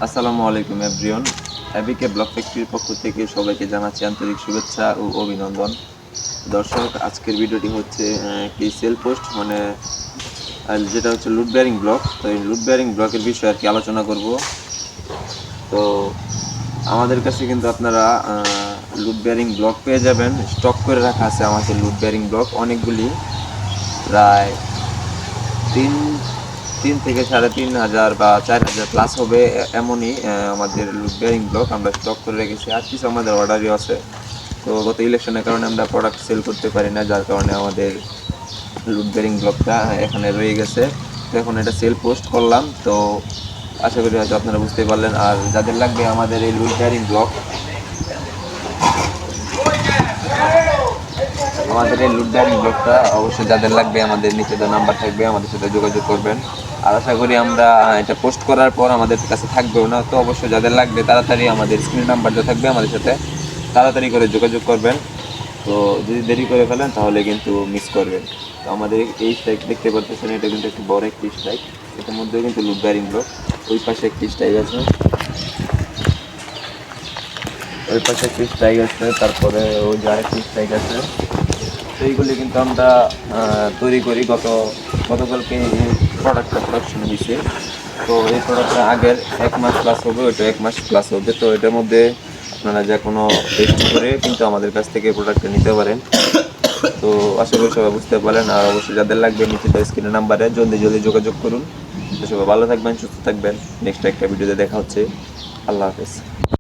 আসসালামু আলাইকুম everyone. এবিকে block ফ্যাক্টরির পক্ষ থেকে সবাইকে জানাচ্ছি আন্তরিক শুভেচ্ছা ও অভিনন্দন। দর্শক, আজকের ভিডিওটি হচ্ছে একটি সেল পোস্ট যেটা হচ্ছে লুট বেয়ারিং ব্লক। তো এই লুট বেয়ারিং ব্লকের বিষয়ে আর কি আলোচনা করব। তো আমাদের কাছে কিন্তু আপনারা লুট বেয়ারিং ব্লক পেয়ে যাবেন, স্টক করে রাখা আছে আমাদের লুট বেয়ারিং ব্লক অনেকগুলি, প্রায় তিন তিন থেকে 3,500 বা 4,000 প্লাস হবে এমনই আমাদের লুট বেয়ারিং ব্লক আমরা স্টক করে রেখেছি। আর কিছু আমাদের অর্ডারই আছে। তো গত ইলেকশনের কারণে আমরা প্রোডাক্ট সেল করতে পারি না, যার কারণে আমাদের লুট বেয়ারিং ব্লকটা এখানে রয়ে গেছে। তো এখন এটা সেল পোস্ট করলাম। তো আশা করি হয়তো আপনারা বুঝতে পারলেন। আর যাদের লাগবে আমাদের এই লুট বেয়ারিং ব্লক, আমাদের এই লুট বেয়ারিং ব্লকটা অবশ্যই যাদের লাগবে আমাদের নিচে যে নাম্বার থাকবে আমাদের সাথে যোগাযোগ করবেন। আর আশা করি আমরা এটা পোস্ট করার পর আমাদের কাছে থাকবেও না। তো অবশ্যই যাদের লাগবে তাড়াতাড়ি আমাদের স্ক্রিন নাম্বার যা থাকবে আমাদের সাথে তাড়াতাড়ি করে যোগাযোগ করবেন। তো যদি দেরি করে ফেলেন তাহলে কিন্তু মিস করবেন। তো আমাদের এই স্ট্রাইক দেখতে পাচ্ছেন, এটা কিন্তু একটু বড় একটি স্ট্রাইক। এটার মধ্যেও কিন্তু লুট বেয়ারিং ব্লক। ওই পাশে একটি স্ট্রাইক আছে, ওই পাশে একটি স্ট্রাইক আছে, তারপরে ওই যে আরেকটি স্ট্রাইক আছে। তো এইগুলি কিন্তু আমরা তৈরি করি গতকালকে এই প্রোডাক্টটা প্রোডাকশন হয়েছে। তো এই প্রোডাক্টটা আগের 1 মাস প্লাস হবে, ওইটা 1 মাস প্লাস হবে। তো এটার মধ্যে আপনারা যে কোনো টেস্ট করে কিন্তু আমাদের কাছ থেকে প্রোডাক্টটা নিতে পারেন। তো আশা করি সবাই বুঝতে পারেন। আর অবশ্যই যাদের লাগবে নিচে স্ক্রিনের নাম্বারে জলদি জলদি যোগাযোগ করুন। তো সবাই ভালো থাকবেন, সুস্থ থাকবেন। নেক্সট একটা ভিডিওতে দেখা হচ্ছে। আল্লাহ হাফেজ।